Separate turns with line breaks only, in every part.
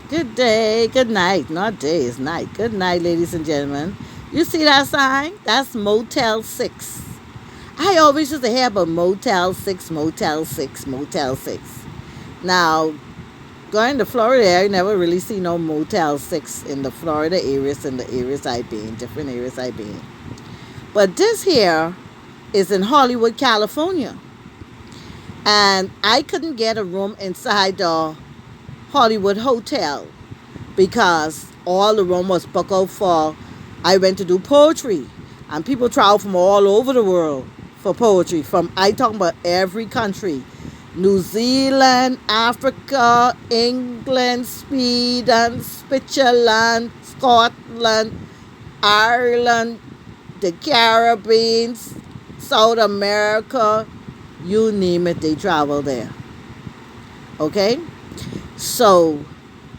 Good day, good night. Not day, it's night. Good night, ladies and gentlemen. You see that sign? That's Motel 6. I always used to hear about Motel 6, Motel 6, Motel 6. Now, going to Florida, I never really see no Motel 6 in the Florida areas and the areas I've been, different areas I've been. But this here is in Hollywood, California. And I couldn't get a room inside the Hollywood Hotel because all the room was booked out for. I went to do poetry, and people travel from all over the world for poetry. From I talking about every country: New Zealand, Africa, England, Sweden, Switzerland, Scotland, Ireland, the Caribbean, South America, you name it, they travel there. Okay, so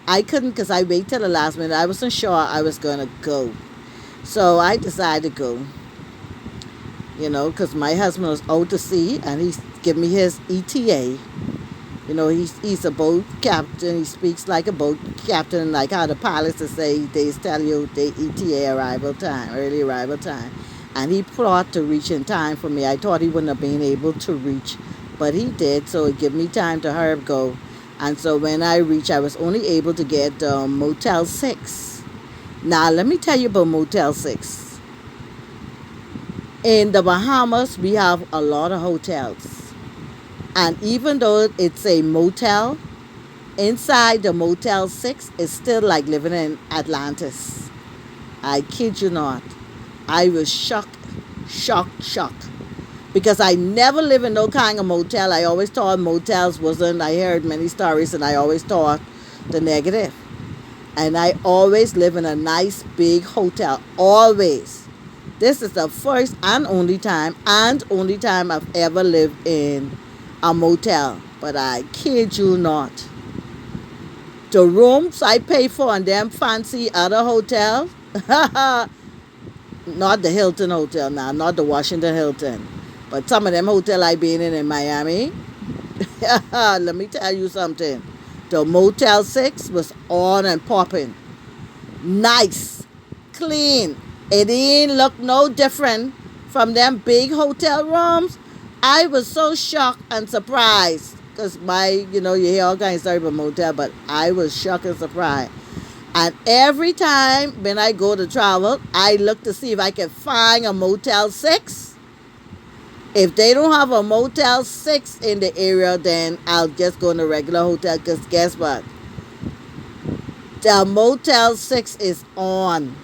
I couldn't because I waited till the last minute. I wasn't sure I was going to go. So I decided to go, because my husband was out to sea and he gave me his ETA. He's a boat captain. He speaks like a boat captain, like how the pilots say they tell you the ETA arrival time, early arrival time. And he plotted to reach in time for me. I thought he wouldn't have been able to reach, but he did. So it gave me time to hurry up go. And so when I reached, I was only able to get Motel 6. Now, let me tell you about Motel 6. In the Bahamas, we have a lot of hotels. And even though it's a motel, inside the Motel 6, it's still like living in Atlantis. I kid you not. I was shocked. Because I never live in no kind of motel. I always thought motels wasn't. I heard many stories and I always thought the negative. And I always live in a nice big hotel. Always. This is the first and only time I've ever lived in a motel. But I kid you not. The rooms I pay for in them fancy other hotels. Not the Hilton Hotel now, not the Washington Hilton. But some of them hotel I been in Miami, let me tell you something. The Motel 6 was on and popping. Nice, clean. It didn't look no different from them big hotel rooms. I was so shocked and surprised. Because you hear all kinds of stories about motel, but I was shocked and surprised. And every time when I go to travel, I look to see if I can find a Motel 6. If they don't have a Motel 6 in the area, then I'll just go in a regular hotel. Because guess what? The Motel 6 is on.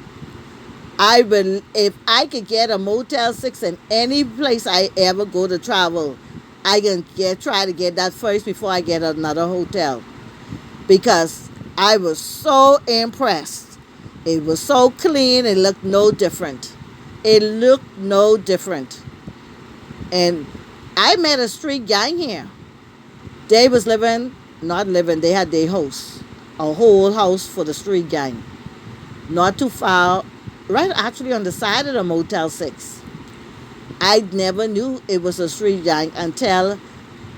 If I could get a Motel 6 in any place I ever go to travel, I can try to get that first before I get another hotel. Because I was so impressed. It was so clean. It looked no different. And I met a street gang here. They was they had their house. A whole house for the street gang. Not too far, right actually on the side of the Motel 6. I never knew it was a street gang until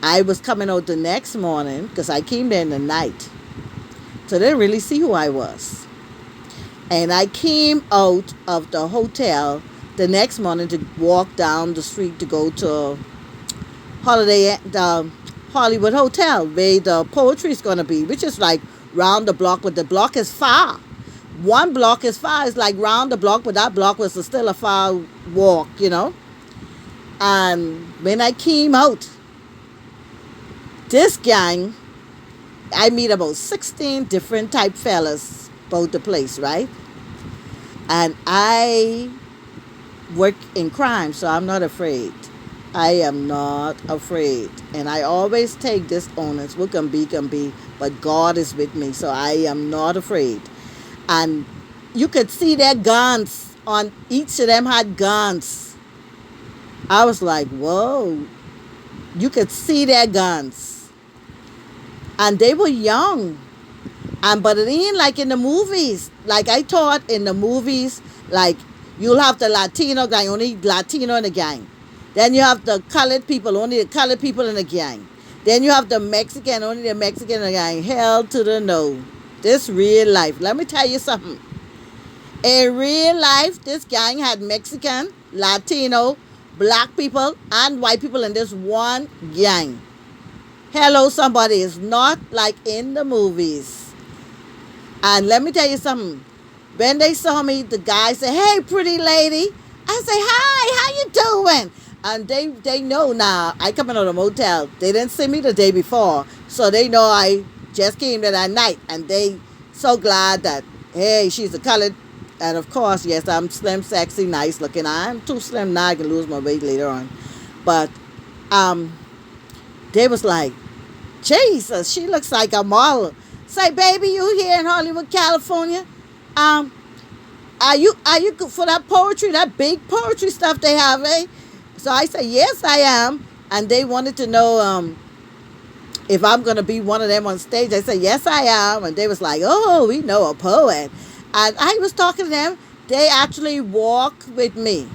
I was coming out the next morning because I came there in the night. So they didn't really see who I was. And I came out of the hotel the next morning to walk down the street to go to the Hollywood Hotel where the poetry is going to be, which is like round the block, but the block is far. One block is far. It's like round the block, but that block was still a far walk, And when I came out, this gang, I meet about 16 different type fellas about the place, right? And I work in crime, so I'm not afraid. I am not afraid. And I always take this onus. What can be, but God is with me, so I am not afraid. And you could see their guns. On each of them had guns. I was like, whoa. You could see their guns. And they were young. But it ain't like in the movies. Like I thought in the movies, like you'll have the Latino gang, only Latino in the gang. Then you have the colored people, only the colored people in the gang. Then you have the Mexican, only the Mexican in the gang. Hell to the no. This real life. Let me tell you something. In real life, this gang had Mexican, Latino, black people, and white people in this one gang. Hello, somebody. It's not like in the movies. And let me tell you something. When they saw me, the guy said, "Hey, pretty lady." I say, "Hi, how you doing?" And they know now. I come into the motel. They didn't see me the day before, so they know I just came there that night. And they so glad that, hey, she's a colored. And of course, yes, I'm slim, sexy, nice looking. I'm too slim now. I can lose my weight later on. But they was like, Jesus, she looks like a model. Say, baby, you here in Hollywood, California? Are you good for that poetry, that big poetry stuff they have, eh? So I said, yes, I am. And they wanted to know if I'm gonna be one of them on stage. I said, yes, I am. And they was like, oh, we know a poet. And I was talking to them. They actually walked with me.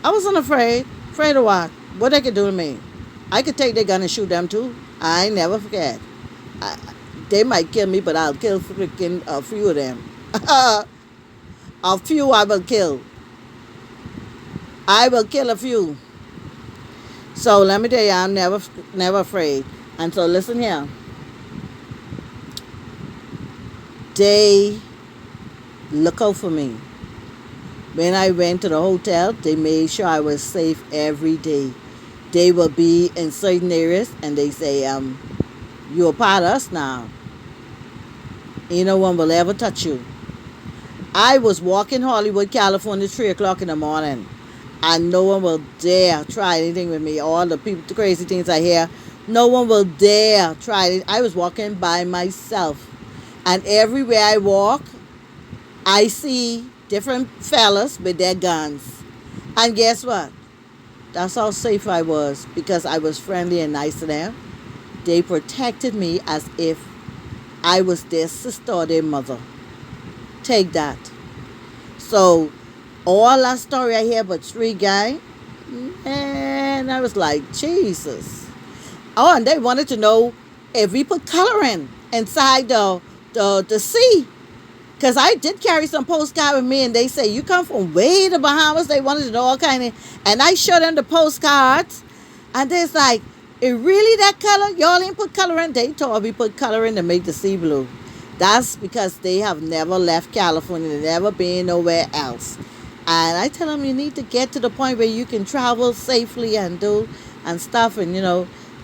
I wasn't afraid. Afraid of what? What they could do to me? I could take their gun and shoot them too. I never forget. They might kill me, but I'll kill freaking a few of them. A few I will kill. I will kill a few. So let me tell you, I'm never afraid. And so listen here. They look out for me. When I went to the hotel, they made sure I was safe every day. They will be in certain areas and they say, you're a part of us now. No one will ever touch you. I was walking Hollywood, California, 3 o'clock in the morning. And no one will dare try anything with me. All the people, the crazy things I hear, no one will dare try it. I was walking by myself. And everywhere I walk, I see different fellas with their guns. And guess what? That's how safe I was because I was friendly and nice to them. They protected me as if I was their sister or their mother. Take that. So, all that story I hear about street gang, and I was like, Jesus. Oh, and they wanted to know if we put coloring inside the sea. Because I did carry some postcard with me, and they say, you come from way the Bahamas. They wanted to know all kind of, and I showed them the postcards, and they're like, it really that color? Y'all ain't put color in? They told me put color in to make the sea blue. That's because they have never left California. They've never been nowhere else. And I tell them you need to get to the point where you can travel safely and do and stuff and,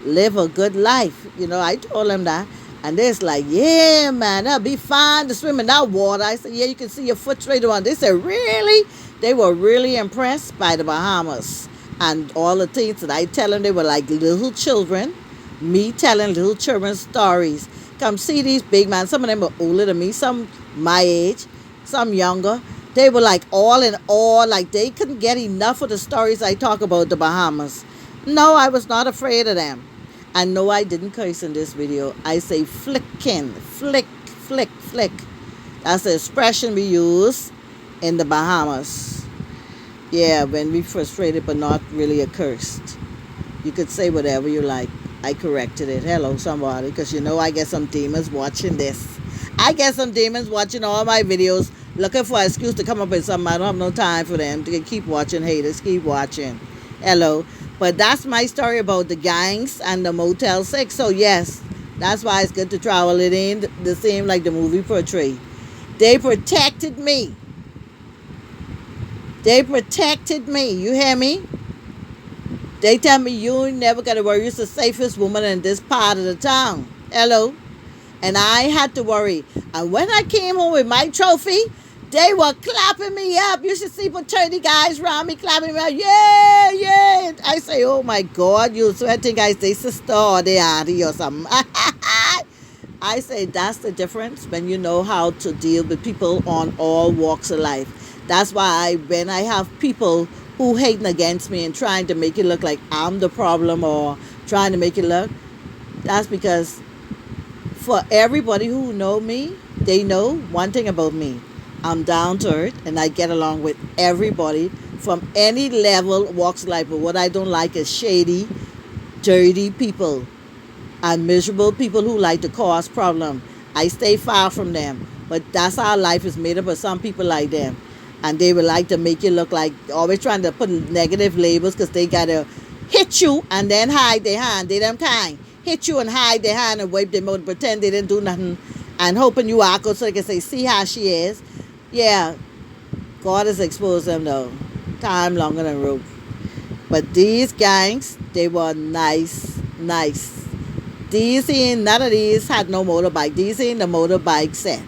live a good life. I told them that. And they're like, yeah, man, that'll be fine to swim in that water. I said, yeah, you can see your foot straight on. They said, really? They were really impressed by the Bahamas. And all the things that I tell them, they were like little children. Me telling little children stories. Come see these big men. Some of them were older than me. Some my age. Some younger. They were like all in awe. Like they couldn't get enough of the stories I talk about the Bahamas. No, I was not afraid of them. And no, I didn't curse in this video. I say flicking, flick, flick, flick. That's the expression we use in the Bahamas. Yeah, when we frustrated but not really accursed. You could say whatever you like. I corrected it. Hello, somebody. Because I get some demons watching this. I get some demons watching all my videos looking for an excuse to come up with something. I don't have no time for them to keep watching haters. Keep watching. Hello. But that's my story about the gangs and the Motel 6. So, yes, that's why it's good to travel. It ain't the same like the movie portrayed. They protected me. They protected me. You hear me? They tell me you ain't never got to worry. You're the safest woman in this part of the town. Hello? And I had to worry. And when I came home with my trophy, they were clapping me up. You should see about 30 guys around me clapping me up. Yeah, yeah. I say, oh my God, you sweating guys, they sister or they auntie or something. I say that's the difference when you know how to deal with people on all walks of life. That's why when I have people who hating against me and trying to make it look like I'm the problem or trying to make it look, that's because for everybody who know me, they know one thing about me. I'm down to earth and I get along with everybody from any level, walks of life. But what I don't like is shady, dirty people and miserable people who like to cause problem. I stay far from them. But that's how life is made up of some people like them. And they would like to make you look like always trying to put negative labels because they got to hit you and then hide their hand. They them kind. Hit you and hide their hand and wipe their mouth, pretend they didn't do nothing and hoping you walk out so they can say, see how she is. Yeah, God has exposed them though. Time longer than rope. But these gangs, they were nice, nice. These ain't, none of these had no motorbike. These ain't the motorbike set.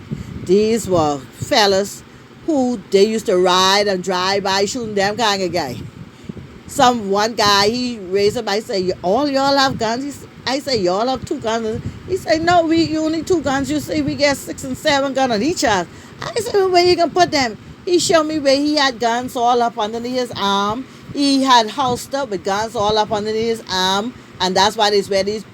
These were fellas who they used to ride and drive by shooting them kind of guy. One guy, he raised up, I say, all y'all have guns? I say, y'all have 2 guns? He said, no, we only 2 guns. You say we get 6 and 7 guns on each other. I said, well, where you gonna put them? He showed me where he had guns all up underneath his arm. He had holster with guns all up underneath his arm. And that's why they wear these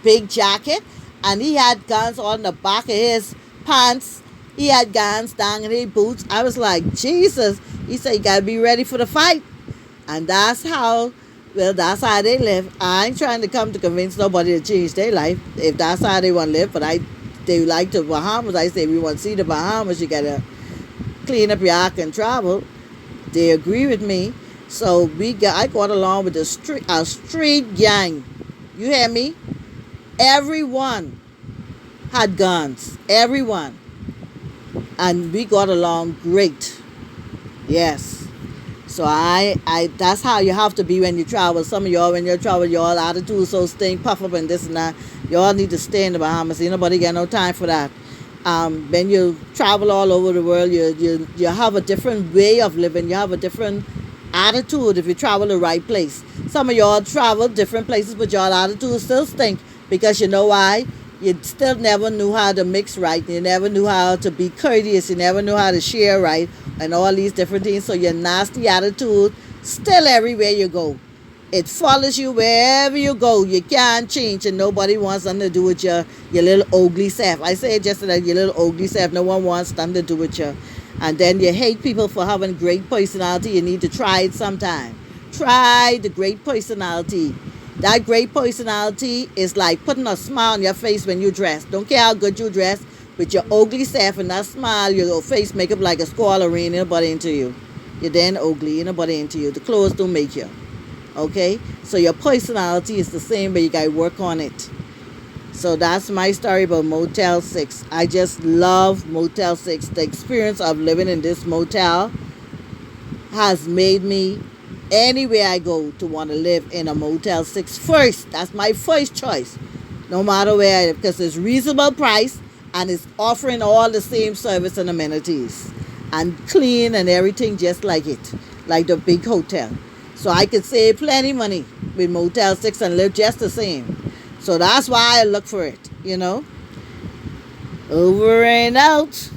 big jacket. And he had guns on the back of his pants. He had guns down in his boots. I was like, Jesus. He said, you got to be ready for the fight. And that's how they live. I ain't trying to come to convince nobody to change their life. If that's how they want to live. But they like the Bahamas. I say, if you want to see the Bahamas, you got to clean up your act and travel. They agree with me. So I got along with a street gang. You hear me? Everyone had guns. Everyone. And we got along great. Yes. So that's how you have to be when you travel. Some of y'all, when you travel, y'all attitude so stink, puff up and this and that. Y'all need to stay in the Bahamas. Ain't nobody got no time for that. When you travel all over the world, you have a different way of living. You have a different attitude if you travel the right place. Some of y'all travel different places, but y'all attitude still stink. Because you know why? You still never knew how to mix right. You never knew how to be courteous. You never knew how to share right. And all these different things. So your nasty attitude still everywhere you go. It follows you wherever you go. You can't change. And nobody wants nothing to do with your little ugly self. I say it just like your little ugly self. No one wants nothing to do with you. And then you hate people for having great personality. You need to try it sometime. Try the great personality. That great personality is like putting a smile on your face when you dress. Don't care how good you dress, with your ugly self and that smile, your face make up like a squall rain, ain't nobody into you. You're then ugly, ain't nobody into you. The clothes don't make you. Okay? So your personality is the same, but you gotta work on it. So that's my story about Motel 6. I just love Motel 6. The experience of living in this motel has made me, anywhere I go, to want to live in a Motel 6 first. That's my first choice. No matter where, because it's reasonable price and it's offering all the same service and amenities. And clean and everything just like it. Like the big hotel. So I could save plenty money with Motel 6 and live just the same. So that's why I look for it, you know. Over and out.